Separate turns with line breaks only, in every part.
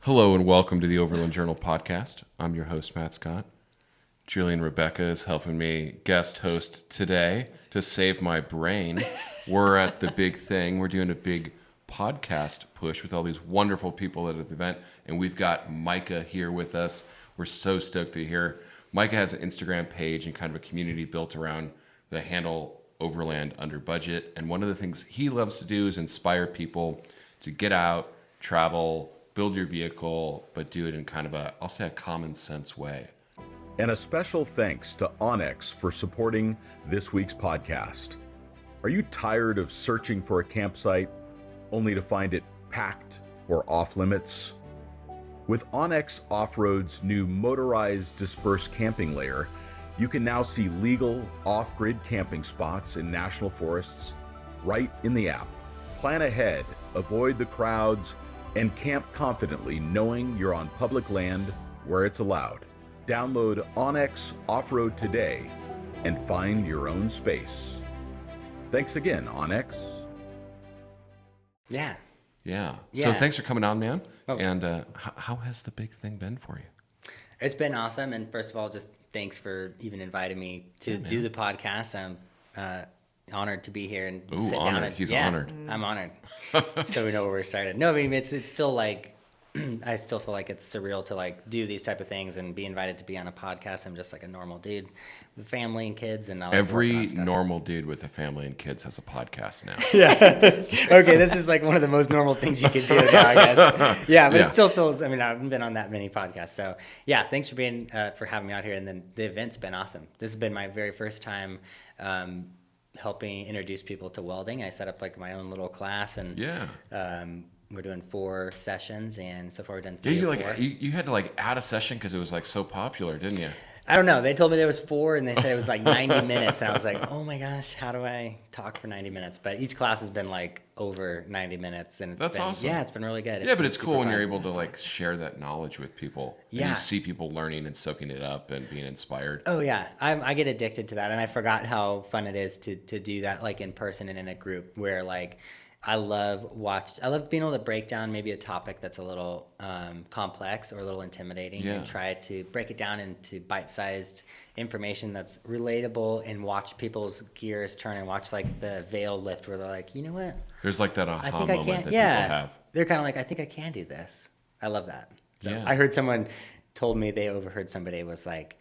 Hello and welcome to the Overland Journal podcast. I'm your host, Matt Scott. Julian Rebecca is helping me guest host today to save my brain. We're at the big thing. We're doing a big podcast push with all these wonderful people at the event, and we've got Micah here with us. We're so stoked to hear. Micah has an Instagram page and kind of a community built around the handle Overland Under Budget, and one of the things he loves to do is inspire people to get out, travel, build your vehicle, but do it in kind of I'll say a common sense way.
And a special thanks to Onyx for supporting this week's podcast. Are you tired of searching for a campsite only to find it packed or off limits? With Onyx Off-Road's new motorized dispersed camping layer, you can now see legal off-grid camping spots in national forests right in the app. Plan ahead, avoid the crowds, and camp confidently knowing you're on public land where it's allowed. Download Onyx Off-Road today and find your own space. Thanks again, Onyx.
Yeah. So thanks for coming on, man. Oh. And how has the big thing been for you?
It's been awesome. And first of all, just thanks for even inviting me to do the podcast. I'm honored to be here and sit down.
He's honored.
I'm honored. So we know where we started. No, I mean, it's still like, I still feel like it's surreal to like do these type of things and be invited to be on a podcast. I'm just like a normal dude with family and kids, and
every normal dude with a family and kids has a podcast now.
This is like one of the most normal things you could do now, I guess. It still feels. I mean, I haven't been on that many podcasts, so yeah. Thanks for having me out here, and then the event's been awesome. This has been my very first time helping introduce people to welding. I set up like my own little class, and we're doing 4 sessions, and so far we've done 3 or 4.
You had to like add a session because it was like so popular, didn't you?
I don't know. They told me there was 4, and they said it was like 90 minutes, and I was like, oh my gosh, how do I talk for 90 minutes? But each class has been like over 90 minutes, and
that's awesome.
Yeah, it's been really good.
But it's cool when you're able to like share that knowledge with people. Yeah, and you see people learning and soaking it up and being inspired.
Oh yeah, I get addicted to that, and I forgot how fun it is to do that like in person and in a group where like. I love being able to break down maybe a topic that's a little complex or a little intimidating and try to break it down into bite-sized information that's relatable and watch people's gears turn and watch like the veil lift where they're like, you know what?
There's like that aha moment that people have.
They're kind of like, I think I can do this. I love that. So I heard someone told me they overheard somebody was like,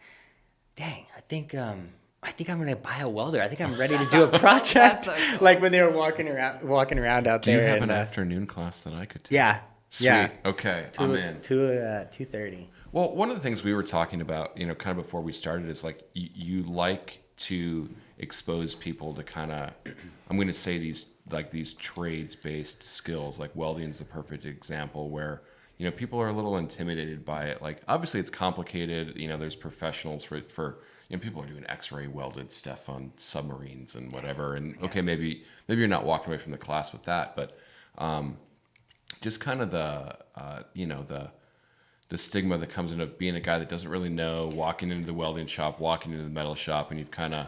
dang, I think I'm going to buy a welder. I think I'm ready to do a project. So cool. Like when they were walking around out there.
Do you have an afternoon class that I could take?
Yeah.
Sweet.
Yeah.
Okay. I'm in.
2:30.
Well, one of the things we were talking about, kind of before we started is like you like to expose people to kind of, I'm going to say these trades-based skills. Like welding is the perfect example where, people are a little intimidated by it. Like obviously it's complicated. There's professionals for people are doing X-ray welded stuff on submarines and whatever. And okay, maybe you're not walking away from the class with that, but just kind of the stigma that comes in of being a guy that doesn't really know, walking into the welding shop, walking into the metal shop, and you've kind of,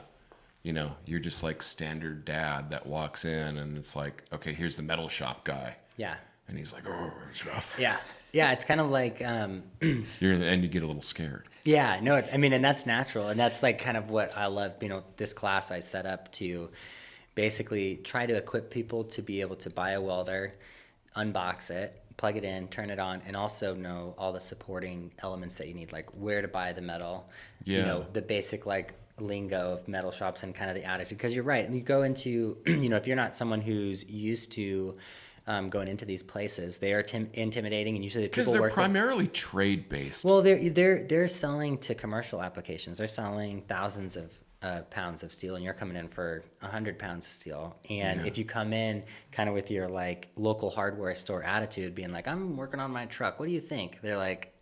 you're just like standard dad that walks in and it's like, okay, here's the metal shop guy.
Yeah.
And he's like, oh, it's rough.
Yeah. Yeah, it's kind of like...
and you get a little scared.
Yeah, no, and that's natural. And that's like kind of what I love. This class I set up to basically try to equip people to be able to buy a welder, unbox it, plug it in, turn it on, and also know all the supporting elements that you need, like where to buy the metal, the basic like lingo of metal shops and kind of the attitude. Because you're right. You go into, if you're not someone who's used to... going into these places, they are intimidating, and usually the people
because they're primarily trade based.
Well, they're selling to commercial applications. They're selling thousands of pounds of steel, and you're coming in for 100 pounds of steel. And if you come in kind of with your like local hardware store attitude, being like, "I'm working on my truck. What do you think?" They're like,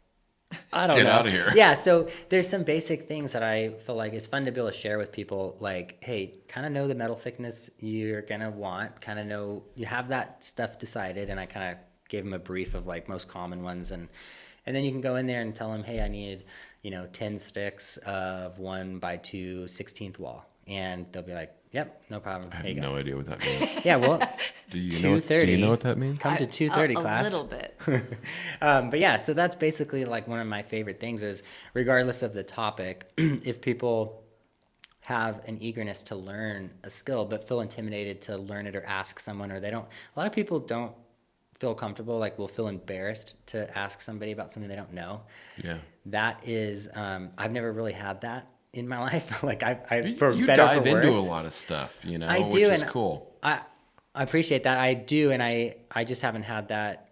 I don't know.
Get out of here.
Yeah, so there's some basic things that I feel like is fun to be able to share with people. Like, hey, kind of know the metal thickness you're going to want. Kind of know you have that stuff decided. And I kind of gave them a brief of like most common ones. And then you can go in there and tell them, hey, I need, 10 sticks of 1x2 16th wall. and they'll be like, "Yep, no problem."
I have
Here you go.
no idea what that means.
Yeah, well,
Do you
2:30.
know what that means?
Come to 2:30
A
class.
little bit.
But yeah, so that's basically like one of my favorite things is regardless of the topic, if people have an eagerness to learn a skill but feel intimidated to learn it or ask someone, or a lot of people don't feel comfortable, like will feel embarrassed to ask somebody about something they don't know.
Yeah.
That is, I've never really had that in my life. Like I for
You
better or
dive
for
into
worse.
a lot of stuff, you know,
I
which
do,
is
and
cool.
I appreciate that. I do, and I just haven't had that.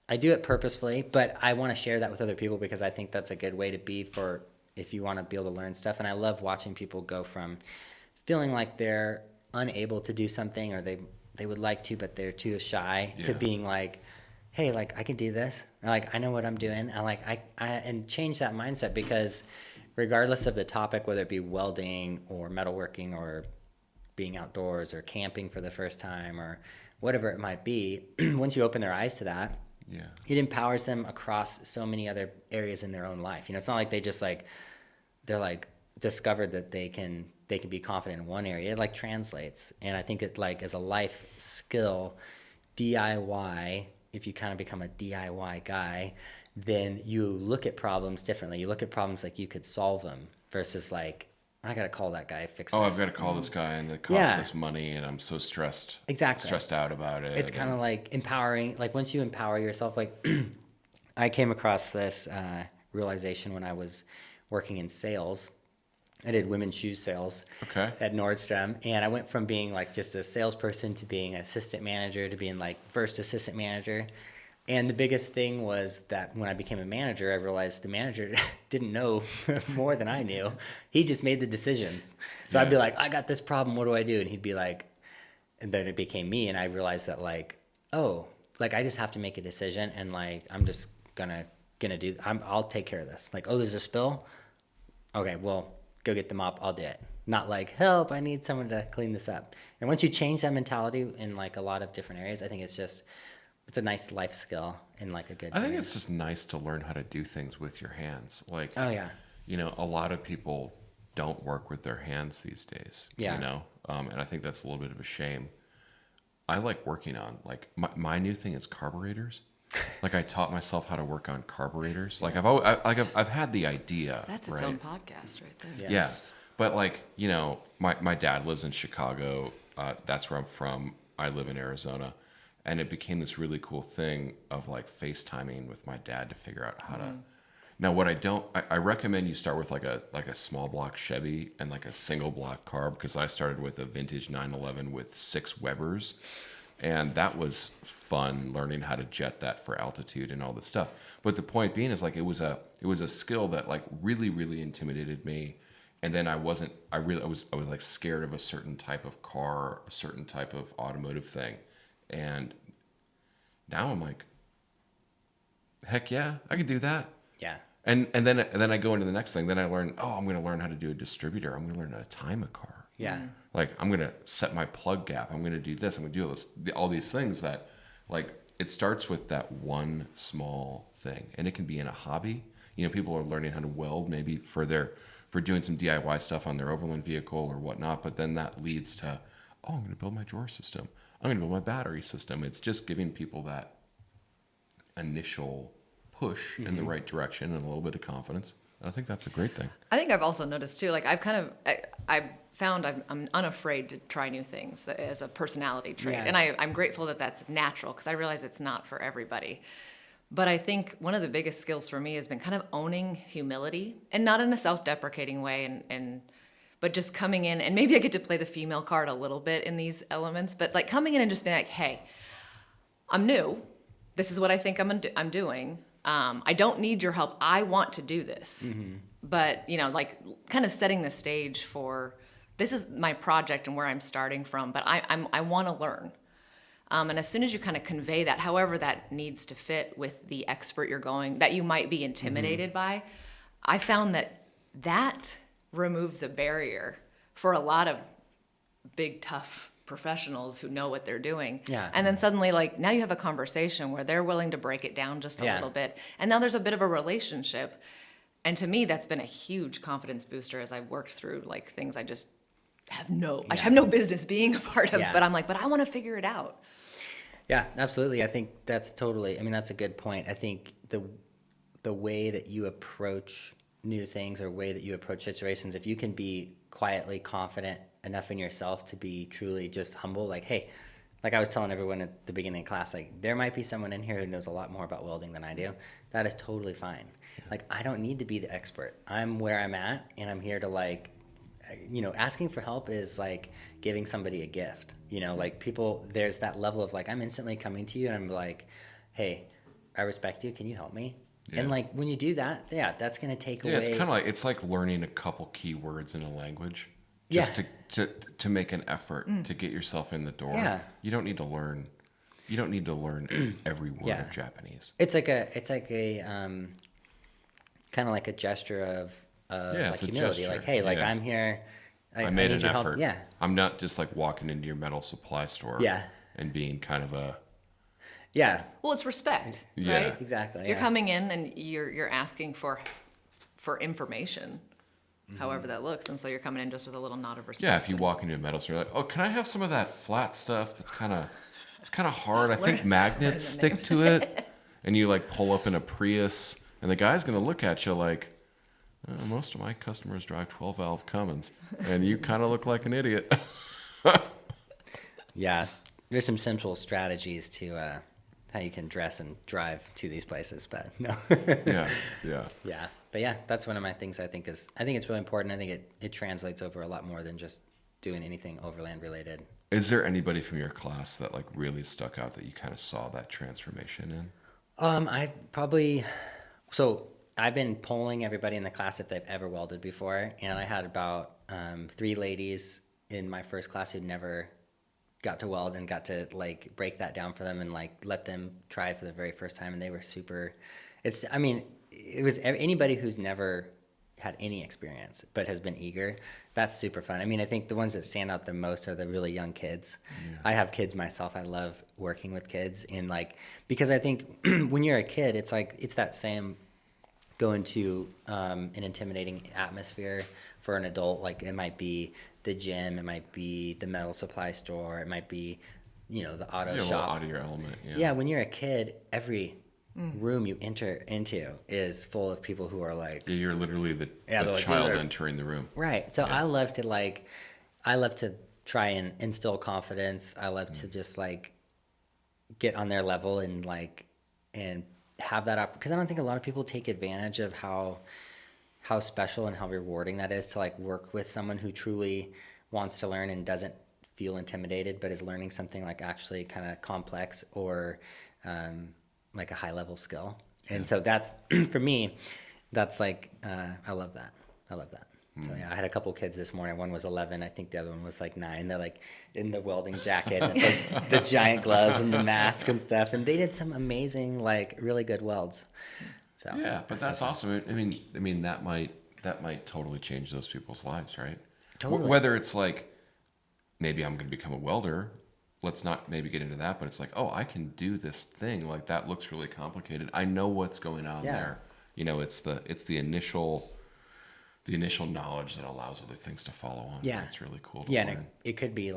I do it purposefully, but I want to share that with other people because I think that's a good way to be for if you want to be able to learn stuff. And I love watching people go from feeling like they're unable to do something or they would like to, but they're too shy to
Yeah.
being like, hey, like I can do this. And, like I know what I'm doing. And like I and change that mindset because regardless of the topic, whether it be welding or metalworking or being outdoors or camping for the first time or whatever it might be, once you open their eyes to that,
Yeah.
it empowers them across so many other areas in their own life. You know, it's not like they just like they're like discovered that they can be confident in one area. It like translates, and I think it like as a life skill, DIY. If you kind of become a DIY guy, then you look at problems differently. You look at problems like you could solve them versus like I gotta call that guy, fix this.
Oh, I've got to call this guy, and it costs
Yeah.
this money, and I'm so stressed out about it.
It's kind of like empowering. Like once you empower yourself, like I came across this realization when I was working in sales. I did women's shoes sales
Okay.
at Nordstrom, and I went from being like just a salesperson to being an assistant manager to being like first assistant manager. And the biggest thing was that when I became a manager, I realized the manager didn't know more than I knew. He just made the decisions. So I'd be
Yeah.
like, I got this problem, what do I do? And he'd be like, and then it became me, and I realized that like, oh, like I just have to make a decision, and like I'm just gonna do. I'll take care of this. Like, oh, there's a spill. Okay, well, go get the mop. I'll do it. Not like help. I need someone to clean this up. And once you change that mentality in like a lot of different areas, I think it's a nice life skill in like a good.
I think
way.
it's just nice to learn how to do things with your hands. Like,
Oh yeah.
you know, a lot of people don't work with their hands these days.
Yeah.
You know, and I think that's a little bit of a shame. I like working on like my new thing is carburetors. Like I taught myself how to work on carburetors. Like I've had the idea.
That's its
right?
own podcast right there.
Yeah.
Yeah. But like, you know, my dad lives in Chicago. That's where I'm from. I live in Arizona. And it became this really cool thing of like FaceTiming with my dad to figure out how to. Now, what I recommend you start with like a small block Chevy and like a single block carb, because I started with a vintage 911 with 6 Webers. And that was fun learning how to jet that for altitude and all this stuff. But the point being is like it was a skill that like really, really intimidated me. And then I was like scared of a certain type of car, a certain type of automotive thing. And now I'm like, heck yeah, I can do that.
Yeah.
And then I go into the next thing. Then I learn, I'm going to learn how to do a distributor. I'm going to learn how to time a car.
Yeah.
Like I'm going to set my plug gap. I'm going to do this. I'm going to do all these things that like it starts with that one small thing. And it can be in a hobby. You know, people are learning how to weld maybe for doing some DIY stuff on their Overland vehicle or whatnot. But then that leads to, I'm going to build my drawer system. I'm going to build my battery system. It's just giving people that initial push in the right direction and a little bit of confidence. And I think that's a great thing.
I think I've also noticed too, like I've found I'm unafraid to try new things as a personality trait.
Yeah.
And I'm grateful that that's natural because I realize it's not for everybody. But I think one of the biggest skills for me has been kind of owning humility, and not in a self-deprecating way but just coming in, and maybe I get to play the female card a little bit in these elements, but like coming in and just being like, hey, I'm new. This is what I think I'm doing. I don't need your help. I want to do this. Mm-hmm. But, you know, like kind of setting the stage for this is my project and where I'm starting from, but I want to learn. And as soon as you kind of convey that, however that needs to fit with the expert that you might be intimidated by, I found that removes a barrier for a lot of big, tough professionals who know what they're doing.
Yeah.
And then suddenly, like, now you have a conversation where they're willing to break it down just a little bit. And now there's a bit of a relationship. And to me, that's been a huge confidence booster as I've worked through, like, things I just I have no business being a part of,
Yeah.
but I'm like, but I want to figure it out.
Yeah, absolutely. I think that's that's a good point. I think the way that you approach new things or way that you approach situations, if you can be quietly confident enough in yourself to be truly just humble, like, hey, like I was telling everyone at the beginning of class, like there might be someone in here who knows a lot more about welding than I do. That is totally fine. Like I don't need to be the expert. I'm where I'm at, and I'm here to like, asking for help is like giving somebody a gift. Like people, there's that level of like, I'm instantly coming to you and I'm like, hey, I respect you. Can you help me?
Yeah.
And like when you do that, that's going to take away.
It's kind of like learning a couple key words in a language, just to make an effort to get yourself in the door.
Yeah.
You don't need to learn every word of Japanese.
It's like a kind of like a gesture of like
it's a
humility.
gesture.
Like, hey, like I'm here.
I made
need
an
your help.
effort.
Yeah.
I'm not just like walking into your metal supply store.
Yeah.
And being kind of a.
Yeah.
Well, it's respect,
Yeah.
right?
Exactly.
You're coming in and you're asking for information, however that looks, and so you're coming in just with a little nod of respect.
Yeah, if you walk into a metal store, you're like, oh, can I have some of that flat stuff that's kind of hard? I think magnets stick to it. And you like pull up in a Prius, and the guy's going to look at you like, most of my customers drive 12-valve Cummins, and you kind of look like an idiot.
Yeah. There's some simple strategies to how you can dress and drive to these places, but no.
Yeah.
Yeah. But yeah, that's one of my things I think it's really important. I think it translates over a lot more than just doing anything overland related.
Is there anybody from your class that like really stuck out that you kind of saw that transformation in?
I've been polling everybody in the class if they've ever welded before, and I had about 3 ladies in my first class who never got to weld and got to like break that down for them and like let them try it for the very first time, and they were super. It was anybody who's never had any experience but has been eager. That's super fun. I think the ones that stand out the most are the really young kids. Yeah. I have kids myself. I love working with kids, and because I think when you're a kid, it's that same going to an intimidating atmosphere for an adult. Like it might be the gym, it might be the metal supply store, it might be the auto shop.
Out of your element.
Yeah, when you're a kid, every room you enter into is full of people who are like,
you're literally the child entering the room.
Right. So I love to try and instill confidence. I love to just like get on their level and have that up, because I don't think a lot of people take advantage of how special and how rewarding that is to like work with someone who truly wants to learn and doesn't feel intimidated, but is learning something like actually kind of complex or like a high level skill. And so that's for me, that's like I love that. So yeah, I had a couple kids this morning. One was 11. I think the other one was like 9. They're like in the welding jacket, and it's like the giant gloves and the mask and stuff. And they did some amazing, like really good welds. So
yeah, but that's awesome. I mean that might totally change those people's lives, right?
Totally.
Whether it's like maybe I'm going to become a welder. Let's not maybe get into that, but it's like, oh, I can do this thing. Like that looks really complicated. I know what's going on there. It's the initial knowledge that allows other things to follow on.
Yeah.
It's really cool to
learn.
And
it could be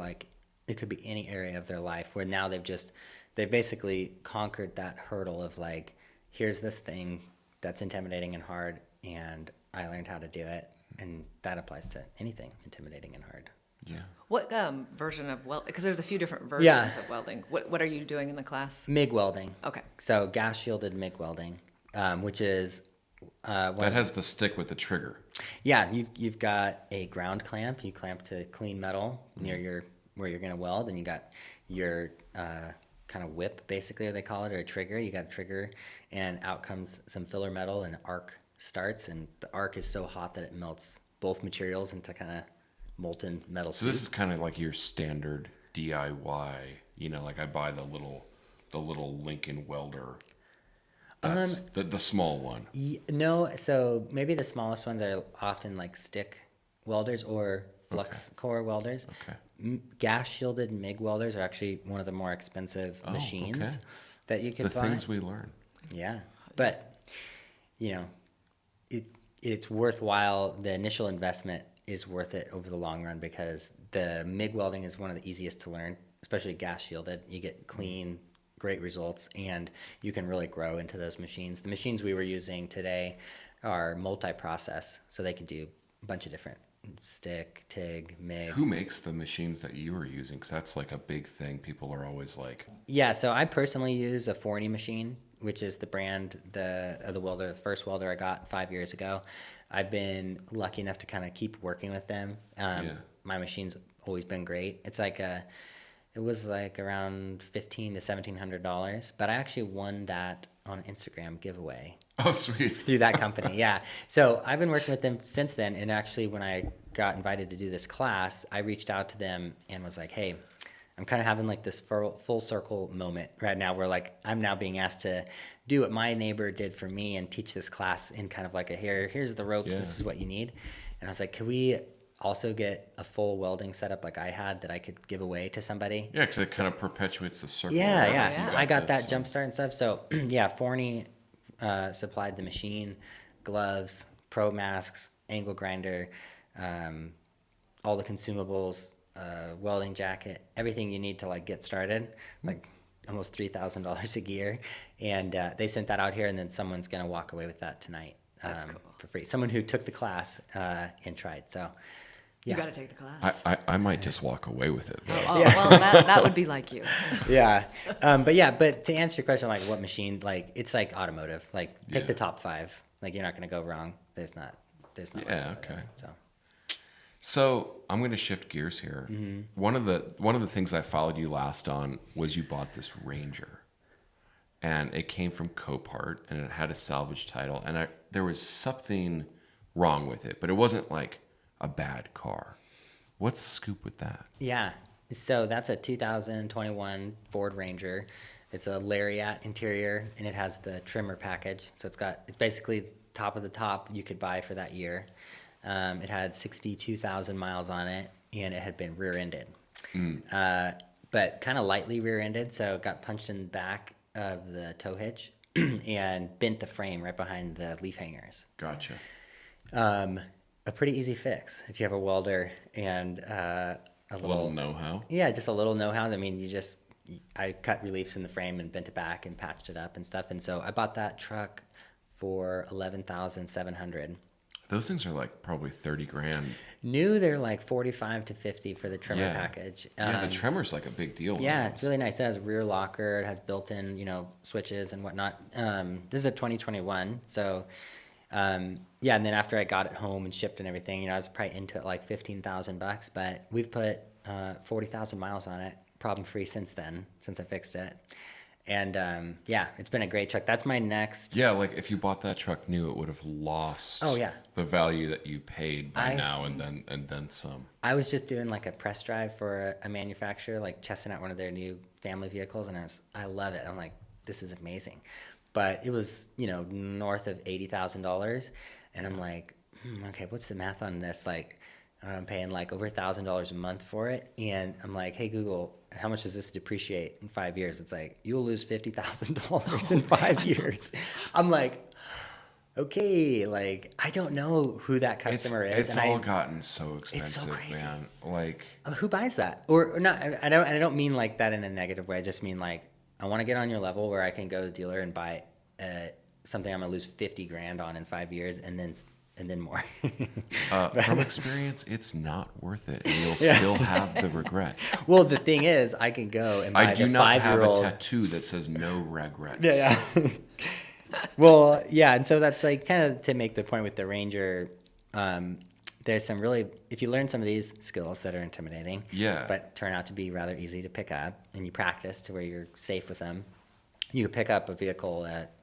any area of their life where now they basically conquered that hurdle of like, here's this thing that's intimidating and hard, and I learned how to do it. And that applies to anything intimidating and hard.
Yeah.
What version of welding? Because there's a few different versions of welding. What are you doing in the class?
MIG welding.
Okay.
So gas shielded MIG welding, which is
that has the stick with the trigger.
Yeah, you've got a ground clamp. You clamp to clean metal near where you're going to weld, and you got your kind of whip, basically they call it, or a trigger. You got a trigger, and out comes some filler metal, and arc starts, and the arc is so hot that it melts both materials into kind of molten metal soup.
So this is kind of like your standard DIY. Like I buy the little Lincoln welder. That's the small one.
No, so maybe the smallest ones are often like stick welders or flux core welders.
Okay.
Gas shielded MIG welders are actually one of the more expensive machines that you can buy.
The things we learn.
Yeah, but it's worthwhile. The initial investment is worth it over the long run, because the MIG welding is one of the easiest to learn, especially gas shielded. You get clean, great results, and you can really grow into those machines. The machines we were using today are multi-process, so they can do a bunch of different stick, TIG, MIG.
Who makes the machines that you were using? Because that's like a big thing. People are always like...
Yeah, so I personally use a Forney machine, which is the brand of the welder, the first welder I got 5 years ago. I've been lucky enough to kind of keep working with them. My machine's always been great. It's like it was like around $1,500 to $1,700, but I actually won that on Instagram giveaway.
Oh, sweet.
Through that company, yeah. So I've been working with them since then, and actually when I got invited to do this class, I reached out to them and was like, hey, I'm kind of having like this full circle moment right now where like I'm now being asked to do what my neighbor did for me and teach this class in kind of like a here's the ropes, this is what you need. And I was like, could we also get a full welding setup like I had that I could give away to somebody?
Yeah, because it kind of perpetuates the circle.
Yeah.
Yeah.
So I got that jump start and stuff. So yeah, Forney supplied the machine, gloves, pro masks, angle grinder, all the consumables, welding jacket, everything you need to like get started, like almost $3,000 a gear. And they sent that out here, and then someone's going to walk away with that tonight for free. Someone who took the class and tried. So
You got to take the class.
I might just walk away with it, though.
Oh, well, that would be like you.
Yeah. But to answer your question, like what machine, like it's like automotive, like pick the top 5. Like you're not going to go wrong. There's not.
Yeah, okay.
So
So I'm going to shift gears here.
Mm-hmm.
One of the things I followed you last on was you bought this Ranger, and it came from Copart, and it had a salvage title, and there was something wrong with it, but it wasn't like a bad car. What's the scoop with that?
yeah. So that's a 2021 Ford Ranger. It's a Lariat interior, and it has the trimmer package. So it's basically top of the top you could buy for that year. It had 62,000 miles on it, and it had been rear-ended, but kind of lightly rear-ended. So it got punched in the back of the tow hitch and bent the frame right behind the leaf hangers.
Gotcha.
A pretty easy fix if you have a welder and a
little know-how.
Yeah, just a little know-how. I mean, I cut reliefs in the frame and bent it back and patched it up and stuff. And so I bought that truck for $11,700.
Those things are like probably 30 grand.
New, they're like 45 to 50 for the trimmer package.
Yeah, the trimmer's like a big deal.
Yeah, it's really nice. It has rear locker. It has built-in, switches and whatnot. This is a 2021, so and then after I got it home and shipped and everything, I was probably into it like $15,000, but we've put 40,000 miles on it, problem-free since then, since I fixed it. And it's been a great truck. That's my next.
Yeah, like if you bought that truck new, it would have lost the value that you paid by now and then some.
I was just doing like a press drive for a manufacturer, like testing out one of their new family vehicles, and I love it. I'm like, this is amazing. But it was, north of $80,000, and I'm like, okay, what's the math on this? Like, I'm paying like over $1,000 a month for it, and I'm like, hey Google, how much does this depreciate in 5 years? It's like, you will lose $50,000 in 5 years. I'm like, okay, like I don't know who that customer is.
It's all gotten so expensive,
it's so crazy.
man. Like,
who buys that? Or not? I don't mean like that in a negative way. I just mean like I want to get on your level where I can go to the dealer and buy something I'm gonna lose 50 grand on in 5 years, and then more.
From experience, it's not worth it, and you'll still have the regrets.
Well, the thing is, I can go and buy
I do
the
not have
5-year-old.
a tattoo that says no regrets.
Yeah. Well, yeah, and so that's like kind of to make the point with the Ranger. There's some really, if you learn some of these skills that are intimidating, but turn out to be rather easy to pick up, and you practice to where you're safe with them, you can pick up a vehicle at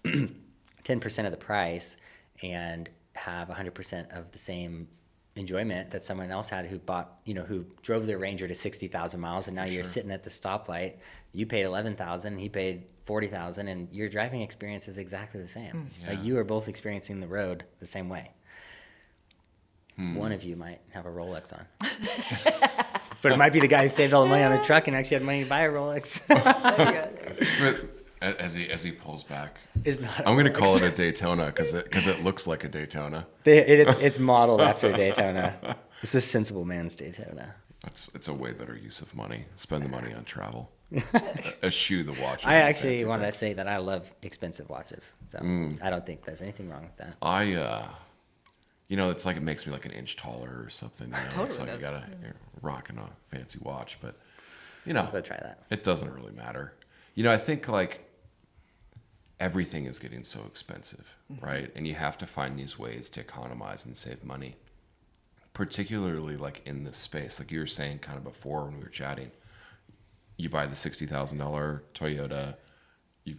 10% of the price and have 100% of the same enjoyment that someone else had who bought, who drove their Ranger to 60,000 miles, and now you're sitting at the stoplight. You paid 11,000, he paid 40,000, and your driving experience is exactly the same. Like you are both experiencing the road the same way. One of you might have a Rolex on. But it might be the guy who saved all the money on the truck and actually had money to buy a Rolex.
There you go.
As he pulls back.
Is not.
I'm gonna call it a Daytona because it looks like a Daytona.
It's modeled after Daytona. It's the sensible man's Daytona.
It's a way better use of money. Spend the money on travel. Eschew the watches.
I actually want to say that I love expensive watches, so I don't think there's anything wrong with that.
It's like it makes me like an inch taller or something.
Totally
it's like
does.
you're rocking a fancy watch, but
I'll go try that.
it doesn't really matter. I think like everything is getting so expensive, right? And you have to find these ways to economize and save money, particularly like in this space. Like you were saying kind of before when we were chatting, you buy the $60,000 Toyota, you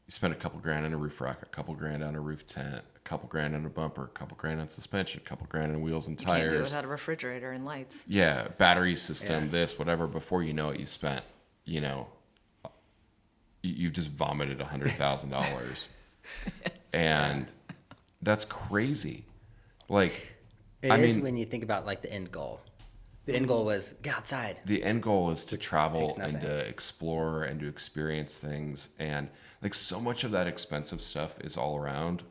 spend a couple grand on a roof rack, a couple grand on a roof tent, a couple grand on a bumper, a couple grand on suspension, a couple grand on wheels and
You
tires.
can't do it without a refrigerator and lights.
Yeah, battery system, this, whatever. Before you know it, you've spent, you've just vomited $100,000, and that's crazy. Like,
It is when you think about like the end goal. The end goal was get outside.
The end goal is to travel
takes
and
nothing.
to explore and to experience things, and like so much of that expensive stuff is all around.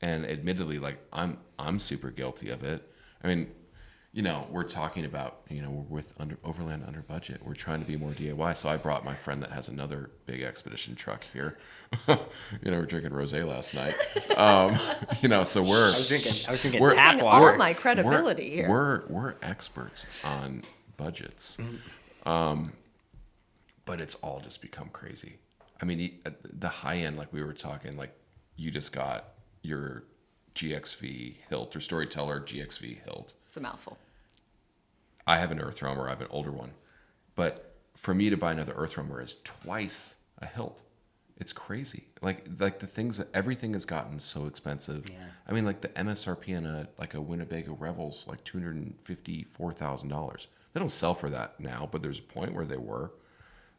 And admittedly, like I'm super guilty of it. I mean, we're talking about, we're with Overland Under Budget. We're trying to be more DIY. So I brought my friend that has another big expedition truck here. We're drinking rosé last night. So we're.
I was drinking
we're-
tap
Losing
water.
all my credibility here.
We're experts on budgets. But it's all just become crazy. I mean, the high end, like we were talking, like you just got your GXV hilt or Storyteller GXV hilt.
It's a mouthful.
I have an Earth Roamer. I have an older one. But for me to buy another Earth Roamer is twice a hilt. It's crazy. Like the things that everything has gotten so expensive.
Yeah.
I mean, like the MSRP on a Winnebago Revel's like $254,000. They don't sell for that now, but there's a point where they were.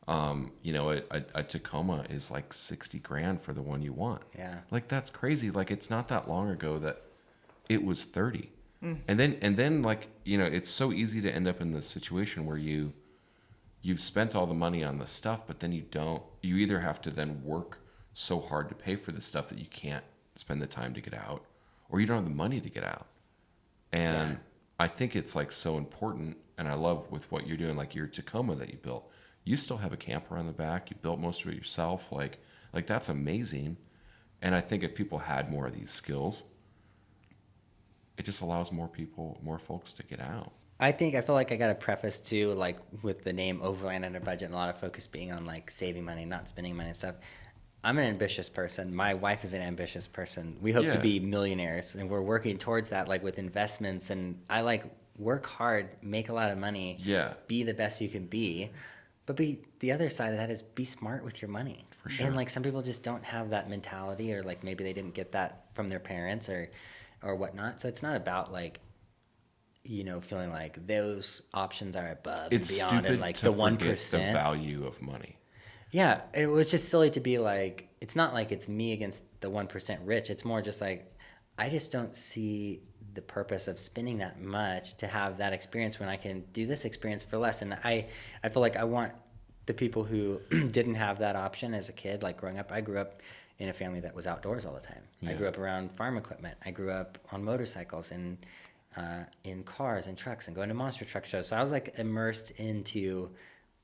A Tacoma is like 60 grand for the one you want.
Yeah.
Like that's crazy. Like it's not that long ago that it was 30. And then like, it's so easy to end up in the situation where you've spent all the money on the stuff, but then you either have to then work so hard to pay for the stuff that you can't spend the time to get out, or you don't have the money to get out. And
Yeah.
I think it's like so important. And I love with what you're doing, like your Tacoma that you built, you still have a camper on the back. You built most of it yourself. Like that's amazing. And I think if people had more of these skills, it just allows more folks to get out.
I feel like I got to preface too, like with the name Overland Under Budget and a lot of focus being on like saving money, not spending money and stuff. I'm an ambitious person. My wife is an ambitious person. We hope to be millionaires, and we're working towards that, like with investments. And I like work hard, make a lot of money, be the best you can be. But the other side of that is be smart with your money.
For sure.
And like some people just don't have that mentality, or like maybe they didn't get that from their parents or whatnot. So it's not about like, feeling like those options are above
It's
and beyond
stupid
and like
to
the
forget
1%.
the value of money.
Yeah, it was just silly to be like, it's not like it's me against the 1% rich. It's more just like, I just don't see the purpose of spending that much to have that experience when I can do this experience for less. And I feel like I want the people who didn't have that option as a kid, like growing up. I grew up in a family that was outdoors all the time. I grew up around farm equipment. I grew up on motorcycles and in cars and trucks and going to monster truck shows. So I was like immersed into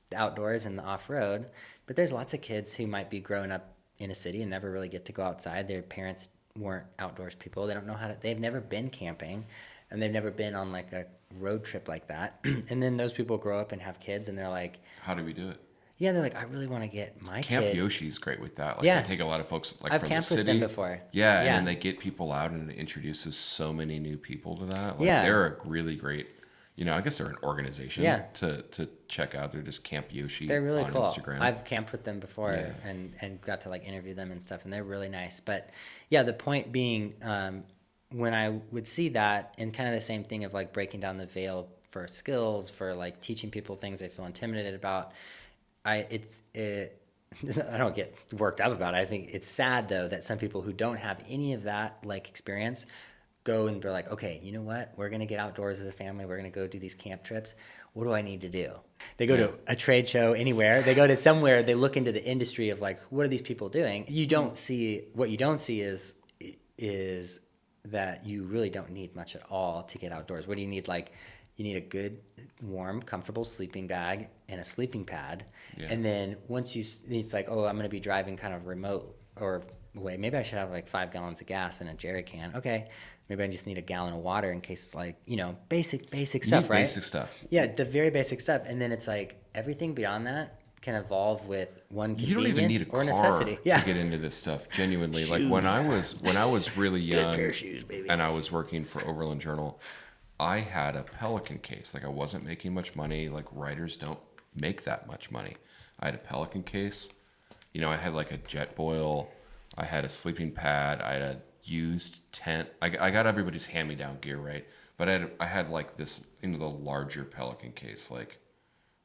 the outdoors and the off-road. But there's lots of kids who might be growing up in a city and never really get to go outside. Their parents weren't outdoors people. They don't know they've never been camping, and they've never been on like a road trip like that. And then those people grow up and have kids, and they're like,
How do we do it?
yeah, they're like, I really want to get my
Camp
kid.
Yoshi's great with that. Like
Yeah.
they take a lot of folks like
I've
from the
camped
city.
with them before.
Yeah, and
Yeah.
then they get people out, and it introduces so many new people to that. Like
Yeah.
they're a really great, I guess they're an organization
Yeah.
to check out. They're just Camp Yoshi
They're really
on
cool.
Instagram.
I've camped with them before and got to like interview them and stuff, and they're really nice. But yeah, the point being, when I would see that, and kind of the same thing of like breaking down the veil for skills, for like teaching people things they feel intimidated about, I don't get worked up about it. I think it's sad though that some people who don't have any of that like experience go and they're like, okay, you know what? We're going to get outdoors as a family. We're going to go do these camp trips. What do I need to do? They go to a trade show anywhere. They go to somewhere. They look into the industry of like, what are these people doing? What you don't see is that you really don't need much at all to get outdoors. What do you need? Like, you need a good, warm, comfortable sleeping bag and a sleeping pad. Yeah. And then once it's like, oh, I'm going to be driving kind of remote or away. Maybe I should have like 5 gallons of gas in a jerry can. Okay. Maybe I just need a gallon of water in case it's like, basic stuff, right?
Basic stuff.
Yeah, the very basic stuff. And then it's like everything beyond that can evolve with one convenience
you don't even need a
or
car
necessity.
to get into this stuff. Genuinely,
Shoes.
Like when I was really young,
Good pair of shoes, baby.
And I was working for Overland Journal, I had a Pelican case. Like I wasn't making much money. Like writers don't make that much money. I had a Pelican case. I had like a jet boil. I had a sleeping pad. I had a used tent. I got everybody's hand-me-down gear, right? But I had like this, the larger Pelican case, like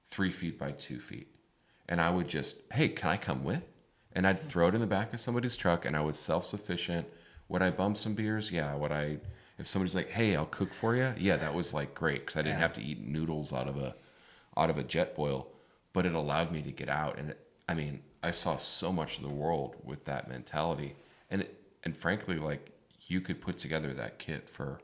3 feet by 2 feet. And I would just, hey, can I come with? And I'd throw it in the back of somebody's truck, and I was self-sufficient. Would I bum some beers? Yeah. If somebody's like, hey, I'll cook for you? Yeah, that was like great because I didn't have to eat noodles out of a jet boil. But it allowed me to get out. And I saw so much of the world with that mentality. And frankly, like you could put together that kit for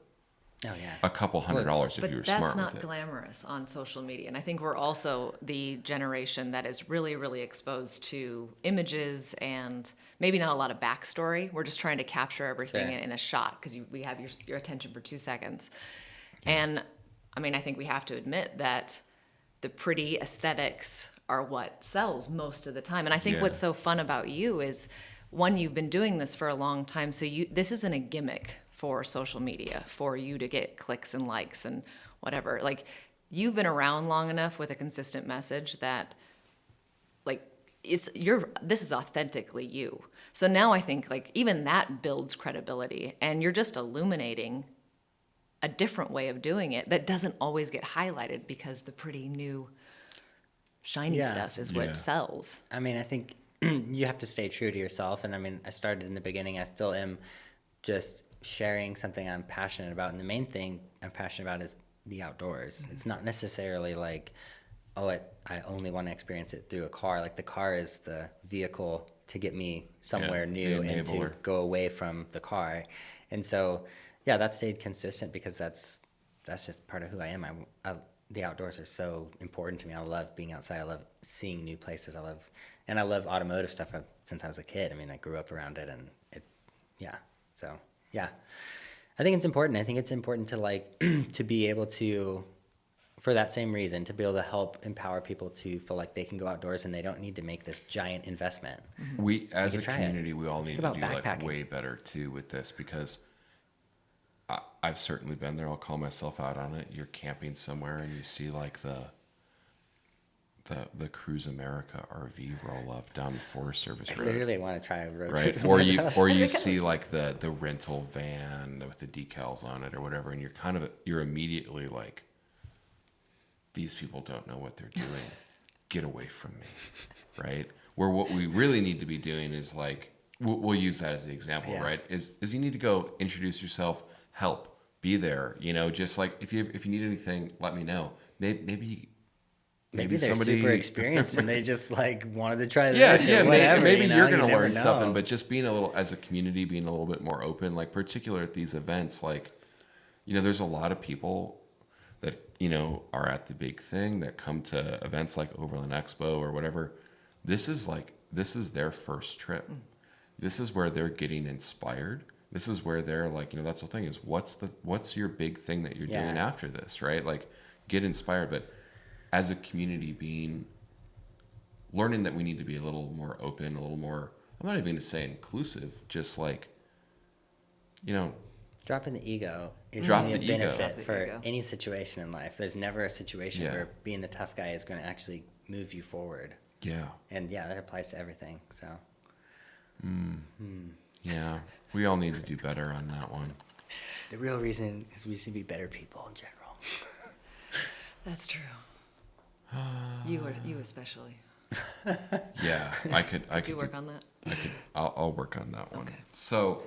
a couple $100 if you were smart with it.
But that's not glamorous on social media. And I think we're also the generation that is really, really exposed to images and maybe not a lot of backstory. We're just trying to capture everything in a shot because we have your attention for 2 seconds. And I think we have to admit that the pretty aesthetics are what sells most of the time. And I think what's so fun about you is, one, you've been doing this for a long time, so this isn't a gimmick for social media for you to get clicks and likes and whatever. Like, you've been around long enough with a consistent message that, like, this is authentically you. So now I think, like, even that builds credibility, and you're just illuminating a different way of doing it that doesn't always get highlighted because the pretty new shiny stuff is what sells.
I think you have to stay true to yourself. And I started in the beginning. I still am just sharing something I'm passionate about. And the main thing I'm passionate about is the outdoors. Mm-hmm. It's not necessarily like, I only want to experience it through a car. Like the car is the vehicle to get me somewhere new and to go away from the car. And so, that stayed consistent because that's just part of who I am. The outdoors are so important to me. I love being outside. I love seeing new places. I love automotive stuff since I was a kid. I grew up around it, and I think it's important. I think it's important to to be able to, for that same reason, to be able to help empower people to feel like they can go outdoors and they don't need to make this giant investment.
We, as a community, we all need to do like way better too with this, because I've certainly been there. I'll call myself out on it. You're camping somewhere and you see like the Cruise America RV roll up down the Forest Service road.
I literally want to try a road
trip.
Right.
Or you see like the rental van with the decals on it or whatever, and you're immediately like, these people don't know what they're doing. Get away from me, right? Where what we really need to be doing is like, we'll use that as the example, right? Is you need to go introduce yourself, help, be there. Just like if you need anything, let me know. Maybe
they're
somebody
super experienced and they just like wanted to try this.
Maybe you're gonna learn something. But just being as a community, being a little bit more open, like particular at these events, like there's a lot of people that are at the big thing that come to events like Overland Expo or whatever. This is their first trip. This is where they're getting inspired. This is where they're like, that's the thing is, what's your big thing that you're doing after this, right? Like, get inspired. But as a community, learning that we need to be a little more open, a little more, I'm not even going to say inclusive, just like,
dropping the ego is only a benefit for any situation in life. There's never a situation where being the tough guy is going to actually move you forward. Yeah. And that applies to everything. So.
Yeah, we all need to do better on that one.
The real reason is we should be better people in general.
That's true. You especially.
Yeah, I could
you work on that?
I'll work on that one.
Okay.
So,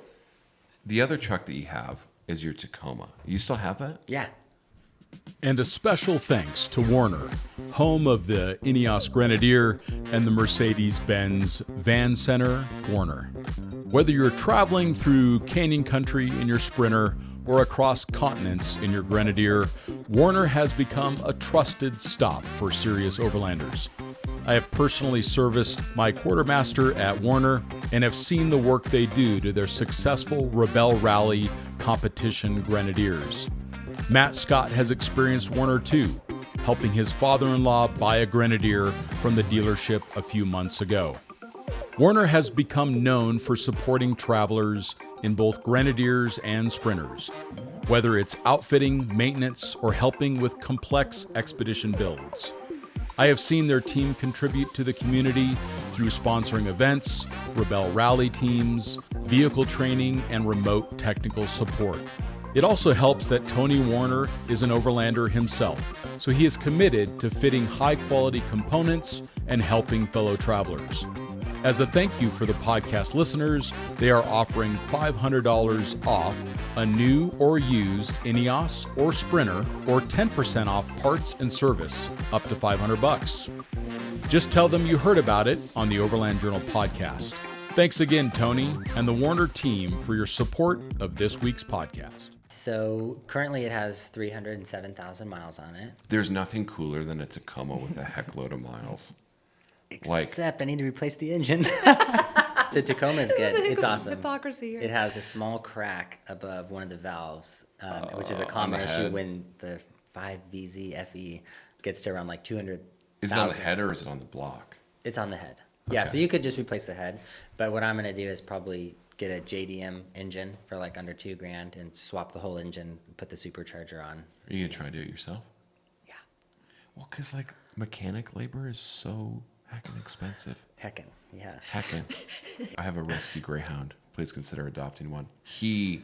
the other truck that you have, is your Tacoma. You still have that?
Yeah.
And a special thanks to Warner, home of the Ineos Grenadier and the Mercedes-Benz Van Center, Warner. Whether you're traveling through canyon country in your Sprinter or across continents in your Grenadier, Warner has become a trusted stop for serious overlanders. I have personally serviced my quartermaster at Warner and have seen the work they do to their successful Rebel Rally competition Grenadiers. Matt Scott has experienced Warner too, helping his father-in-law buy a Grenadier from the dealership a few months ago. Warner has become known for supporting travelers in both Grenadiers and Sprinters, whether it's outfitting, maintenance, or helping with complex expedition builds. I have seen their team contribute to the community through sponsoring events, Rebel Rally teams, vehicle training, and remote technical support. It also helps that Tony Warner is an Overlander himself, so he is committed to fitting high-quality components and helping fellow travelers. As a thank you for the podcast listeners, they are offering $500 off a new or used Ineos or Sprinter, or 10% off parts and service up to $500. Just tell them you heard about it on the Overland Journal podcast. Thanks again, Tony, and the Warner team for your support of this week's podcast.
So currently it has 307,000 miles on it.
There's nothing cooler than a Tacoma with a heckload of miles.
Except I need to replace the engine. The Tacoma is good. It's awesome.
Hypocrisy here.
It has a small crack above one of the valves, which is a common issue
head.
when the 5VZ FE gets to around like 200,000.
Is it on the head or is it on the block?
It's on the head. Yeah, so you could just replace the head. But what I'm going to do is probably get a JDM engine for like under $2,000 and swap the whole engine, put the supercharger on.
Are you going to try to do it yourself?
Yeah.
Well, because like mechanic labor is so heckin' expensive.
Heckin', yeah.
Heckin'. I have a rescue greyhound. Please consider adopting one. He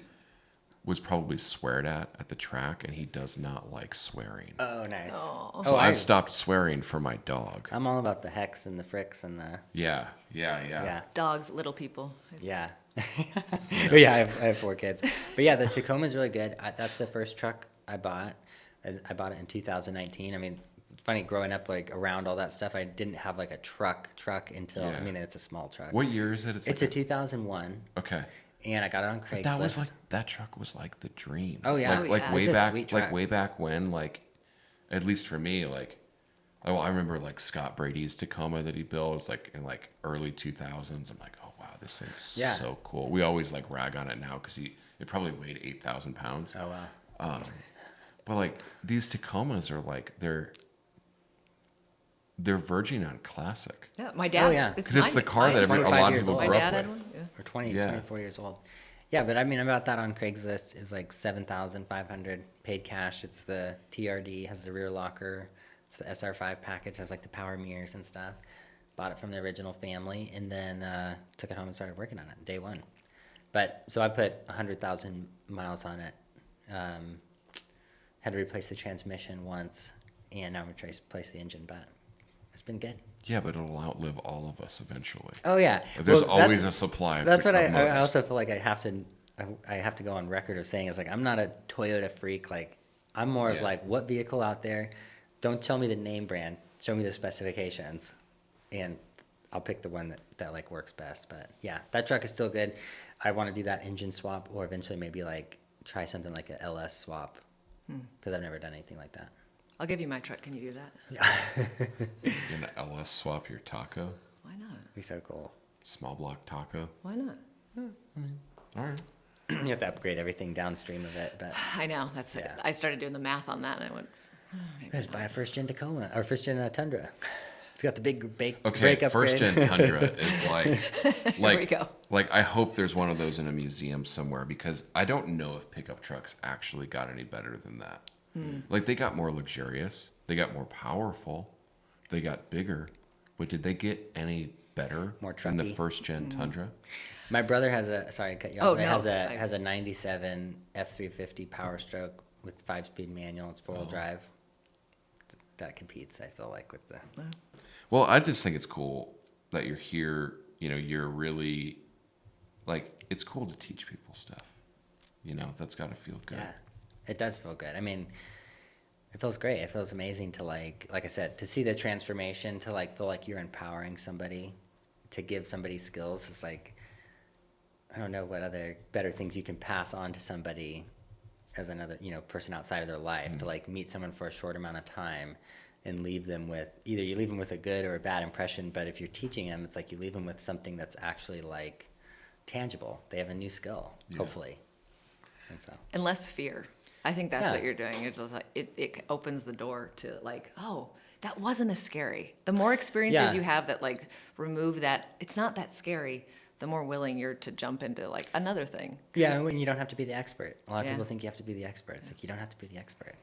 was probably sweared at the track, and he does not like swearing.
Oh, nice.
So I've stopped swearing for my dog.
I'm all about the hex and the fricks and the...
Yeah.
Dogs, little people.
Yeah. But yeah, I have 4 kids. But yeah, the Tacoma is really good. That's the first truck I bought. I bought it in 2019. I mean, it's funny, growing up like around all that stuff, I didn't have like a truck until, I mean, it's a small truck.
What year is it?
It's a 2001.
Okay.
And I got it on Craigslist.
That was like, that truck was like the dream.
Oh yeah.
Like
It's
way
a
back,
sweet truck.
like way back when, like, at least for me, like, oh, I remember like Scott Brady's Tacoma that he built. It was like in like early 2000s. I'm like, oh wow, this thing's so cool. We always like rag on it now because it probably weighed 8,000 pounds.
Oh wow.
But like these Tacomas are like they're verging on classic.
Yeah, my dad.
Oh, yeah.
Because it's the car that a
25
lot of
years
people
old.
grew
My
up
dad had
with.
one. Yeah.
Or 24 years old. Yeah, but I mean, I bought that on Craigslist. It was like $7,500 paid cash. It's the TRD, has the rear locker. It's the SR5 package, has like the power mirrors and stuff. Bought it from the original family, and then took it home and started working on it day one. But so I put 100,000 miles on it. Had to replace the transmission once, and now I'm trying to replace the engine, but it's been good.
Yeah, but it'll outlive all of us eventually.
Oh yeah,
There's
Well,
always
that's-
a supply of
That's what I
Tacomas.
also feel like I have to go on record of saying is like I'm not a Toyota freak. Like I'm more of like what vehicle out there. Don't tell me the name brand. Show me the specifications, and I'll pick the one that like works best. But yeah, that truck is still good. I want to do that engine swap, or eventually maybe like try something like a LS swap, because I've never done anything like that.
I'll give you my truck. Can you do that?
You're gonna LS swap your Taco,
Why not?
It'd be so cool.
small block Taco.
Why not?
All right.
You have to upgrade everything downstream of it, but
I know. That's it.
Yeah.
I started doing the math on that, and I went,
just buy a first gen Tacoma or first gen Tundra. It's got the big brake
Okay, first
upgrade.
gen Tundra is like
we go.
Like I hope there's one of those in a museum somewhere because I don't know if pickup trucks actually got any better than that. Like they got more luxurious, they got more powerful, they got bigger, but did they get any better
More
than the
trucky?
first gen Tundra?
My brother has a sorry to cut you
Oh,
off. It
no,
has a 97 F350 Power Stroke with 5-speed manual. It's 4-wheel drive. That competes, I feel like, with the.
Well, I just think it's cool that you're here. You know, you're really like it's cool to teach people stuff. You know, that's got to feel good.
Yeah, it does feel good. I mean, it feels great. It feels amazing to like I said, to see the transformation, to like feel like you're empowering somebody, to give somebody skills. It's like, I don't know what other better things you can pass on to somebody as another, you know, person outside of their life, to like meet someone for a short amount of time and leave them with, either you leave them with a good or a bad impression, but if you're teaching them, it's like you leave them with something that's actually like tangible. They have a new skill, hopefully. And so.
And less fear. I think that's
Yeah.
what you're doing. It's just like, it opens the door to like, oh, that wasn't as scary. The more experiences you have that like remove that, it's not that scary, the more willing you're to jump into like another thing.
Yeah, and you don't have to be the expert. A lot of
Yeah.
people think you have to be the expert. It's like you don't have to be the expert.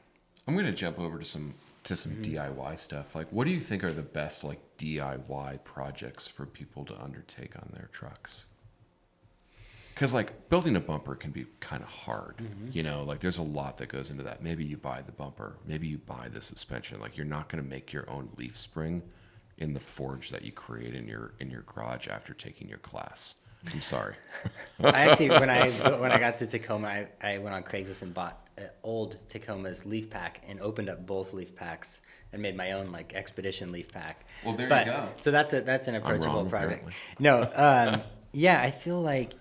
I'm going to jump over to some DIY stuff. Like, what do you think are the best like DIY projects for people to undertake on their trucks? Because like building a bumper can be kind of hard, you know, like there's a lot that goes into that. Maybe you buy the bumper, maybe you buy the suspension. Like you're not going to make your own leaf spring in the forge that you create in your garage after taking your class. I'm sorry.
I actually, when I got the Tacoma, I went on Craigslist and bought an old Tacoma's leaf pack and opened up both leaf packs and made my own like expedition leaf pack.
Well, there
but,
you go.
So that's an approachable
wrong,
project.
apparently.
No, yeah, I feel like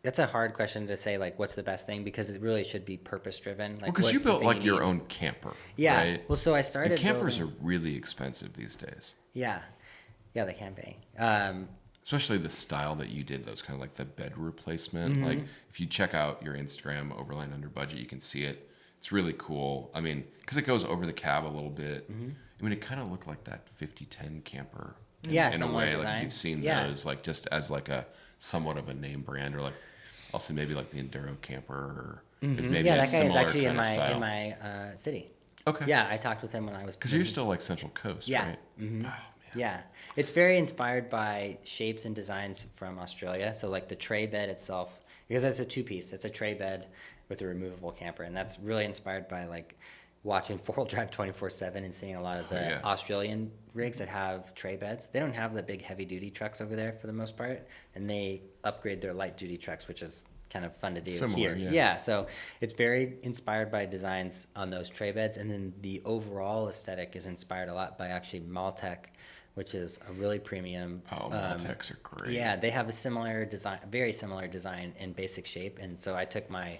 that's a hard question to say like what's the best thing, because it really should be purpose driven. Like,
Well, because you
what's the
built
thing
like
you
your
need?
own camper.
Yeah.
Right?
Well, so I started.
And campers
building-
are really expensive these days.
Yeah, they can be.
Especially the style that you did, those kind of like the bed replacement. Like if you check out your Instagram, Overland Under Budget, you can see it. It's really cool. I mean, because it goes over the cab a little bit. I mean, it kind of looked like that 5010 camper. In a
similar
way,
design.
like you've seen those, like just as like a somewhat of a name brand, or like also maybe like the Enduro camper, or is maybe
Yeah,
a
that guy is
similar
actually in
kind of
my
style.
in my city.
Okay.
Yeah, I talked with him when I was.
Because you're still like Central Coast,
Yeah.
right? Oh, man.
Yeah, it's very inspired by shapes and designs from Australia. So like the tray bed itself, because it's a two-piece. It's a tray bed with a removable camper, and that's really inspired by like watching four-wheel drive 24/7 and seeing a lot of the
yeah.
Australian rigs that have tray beds. They don't have the big heavy-duty trucks over there for the most part, and they upgrade their light-duty trucks, which is kind of fun to do
Similar,
here.
yeah.
So it's very inspired by designs on those tray beds, and then the overall aesthetic is inspired a lot by actually Maltec, which is a really premium.
Oh, Maltecs are great.
Yeah, they have a similar design, very similar design in basic shape, and so I took my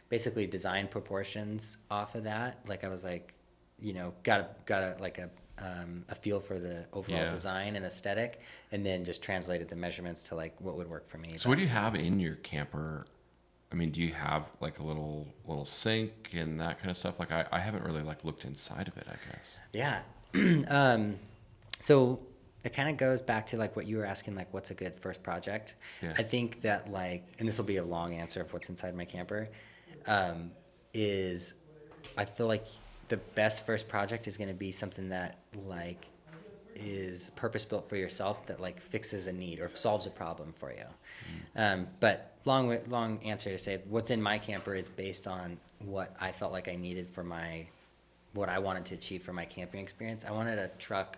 basically design proportions off of that. Like I was like, you know, got a feel for the overall
Yeah.
design and aesthetic, and then just translated the measurements to like what would work for me.
So what do you have in your camper? I mean, do you have like a little sink and that kind of stuff? Like I haven't really like looked inside of it, I guess.
Yeah. So it kind of goes back to like what you were asking, like what's a good first project?
Yeah.
I think that like, and this will be a long answer of what's inside my camper, is I feel like the best first project is going to be something that like is purpose built for yourself, that like fixes a need or solves a problem for you. But long answer to say what's in my camper is based on what I felt like I needed for what I wanted to achieve for my camping experience. I wanted a truck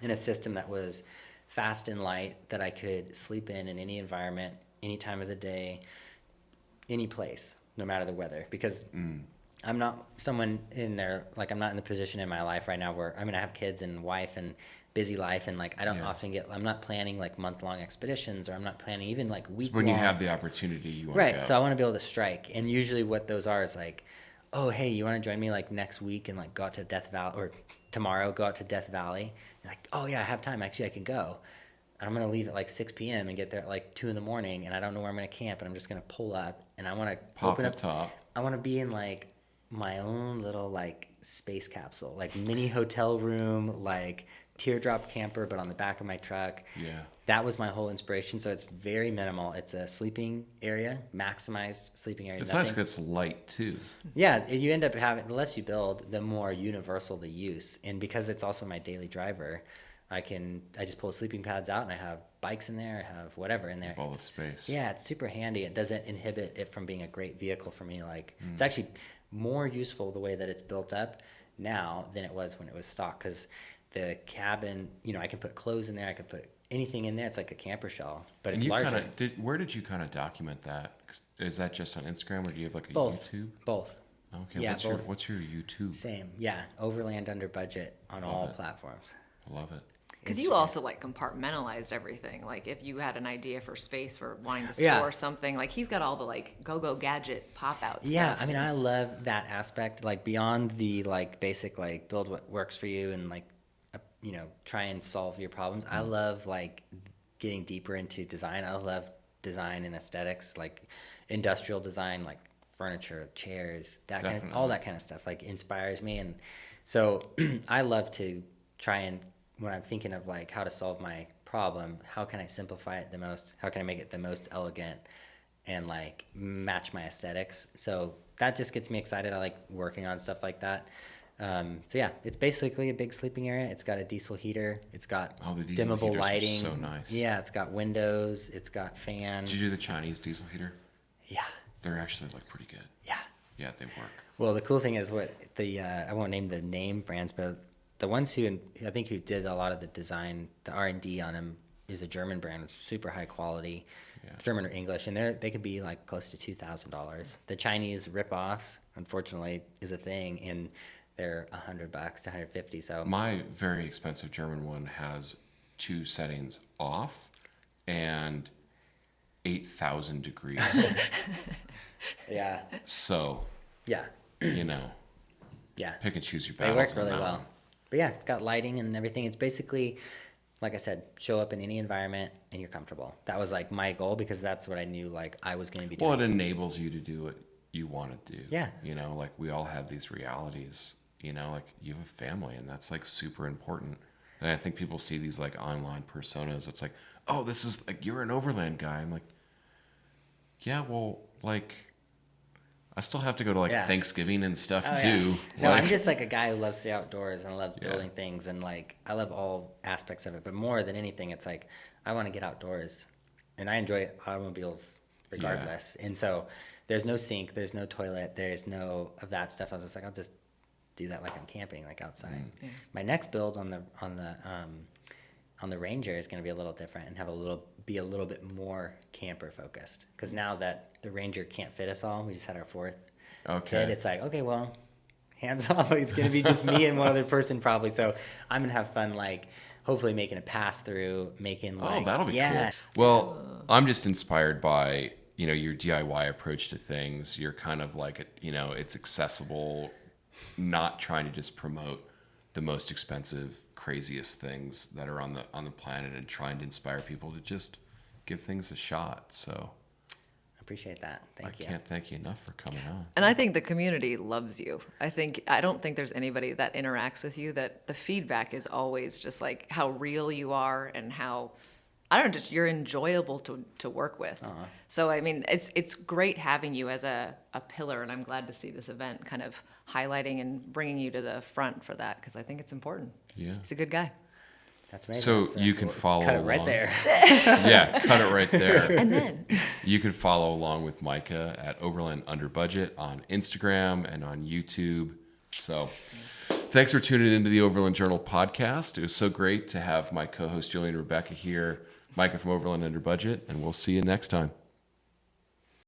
in a system that was fast and light, that I could sleep in any environment, any time of the day, any place, no matter the weather. Because I'm not someone in there, like I'm not in the position in my life right now where, I mean, I have kids and wife and busy life, and like I don't often I'm not planning like month-long expeditions, or I'm not planning even like week-long.
So when you have the opportunity, you want to
Right,
go.
so I want to be able to strike. And usually what those are is like, oh, hey, you want to join me like next week and like go out to Death Valley, or tomorrow go out to Death Valley? And like, oh yeah, I have time. Actually, I can go. And I'm going to leave at like 6 p.m. and get there at like 2 a.m. and I don't know where I'm going to camp, and I'm just going to pull up, and I want to
Pop
open
the
up.
top.
I want to be in like my own little like space capsule, like mini hotel room, like teardrop camper, but on the back of my truck.
Yeah.
That was my whole inspiration. So it's very minimal. It's a sleeping area, maximized sleeping area.
It's
nothing.
nice 'cause it's light too.
Yeah, you end up having, the less you build, the more universal the use. And because it's also my daily driver, I just pull sleeping pads out and I have bikes in there, I have whatever in there.
All the space.
Yeah, it's super handy. It doesn't inhibit it from being a great vehicle for me. Like it's actually more useful the way that it's built up now than it was when it was stock, because the cabin, you know, I can put clothes in there, I could put anything in there. It's like a camper shell, but
And
it's
you
larger.
where did you kind of document that? Is that just on Instagram, or do you have like a
Both.
YouTube?
Both.
Okay,
Yeah,
what's your YouTube?
Same. Yeah. Overland Under Budget on all platforms.
I love it.
Because you also like compartmentalized everything. Like if you had an idea for space for wanting to store
Yeah.
something, like he's got all the like go gadget pop out
Yeah,
stuff.
I mean, I love that aspect. Like beyond the like basic like build what works for you and like you know, try and solve your problems. I love like getting deeper into design. I love design and aesthetics, like industrial design, like furniture, chairs, that kind of, all that kind of stuff like inspires me. And so I love to try and, when I'm thinking of like how to solve my problem, how can I simplify it the most? How can I make it the most elegant and like match my aesthetics? So that just gets me excited. I like working on stuff like that. So yeah, it's basically a big sleeping area. It's got a diesel heater. It's got
The diesel
dimmable
heaters are
lighting.
so nice.
Yeah, it's got windows. It's got fan.
Did you do the Chinese diesel heater?
Yeah,
They're actually like pretty good.
yeah.
Yeah, they work.
Well, the cool thing is what the I won't name the name brands, but the ones who I think who did a lot of the design, the R&D on them is a German brand, super high quality, German or English, and they could be like close to $2,000. The Chinese rip-offs, unfortunately, is a thing, and they're $100 to $150. So
My very expensive German one has 2 settings off and 8,000 degrees.
yeah,
So,
yeah,
you know,
yeah.
pick and choose your
They
battles.
work really
on that
well.
one.
But yeah, it's got lighting and everything. It's basically, like I said, show up in any environment and you're comfortable. That was like my goal because that's what I knew like I was going to be doing.
Well, it enables you to do what you want to do.
Yeah.
You know, like we all have these realities, you know, like you have a family and that's like super important. And I think people see these like online personas. It's like, oh, this is like, you're an Overland guy. I'm like, yeah, well, like, I still have to go to like
Yeah.
Thanksgiving and stuff
Oh,
too.
yeah. No,
Like,
I'm just like a guy who loves the outdoors and loves building things and like I love all aspects of it. But more than anything, it's like I want to get outdoors, and I enjoy automobiles regardless. And so there's no sink, there's no toilet, there's no of that stuff. I was just like, I'll just do that like I'm camping, like outside. My next build on the Ranger is going to be a little different and be a little bit more camper focused. Because now that the Ranger can't fit us all, we just had our 4th kid. It's like, okay, well, hands off. It's going to be just me and one other person probably. So I'm going to have fun, like hopefully making a pass through, making like,
oh, that'll be
yeah.
cool. Well, I'm just inspired by, you know, your DIY approach to things. You're kind of like, you know, it's accessible, not trying to just promote the most expensive, craziest things that are on the planet and trying to inspire people to just give things a shot. So
Appreciate that. Thank you.
I can't thank you enough for coming on.
And I think the community loves you. I don't think there's anybody that interacts with you that the feedback is always just like how real you are and how, I don't know, just you're enjoyable to work with. So, I mean, it's great having you as a pillar, and I'm glad to see this event kind of highlighting and bringing you to the front for that because I think it's important.
Yeah.
He's a good guy.
That's amazing.
So
That's,
you can follow
cut it right
along.
there.
Yeah, cut it right there.
And then
You can follow along with Micah at Overland Under Budget on Instagram and on YouTube. So thanks for tuning into the Overland Journal podcast. It was so great to have my co-host Julian Rebecca here, Micah from Overland Under Budget, and we'll see you next time.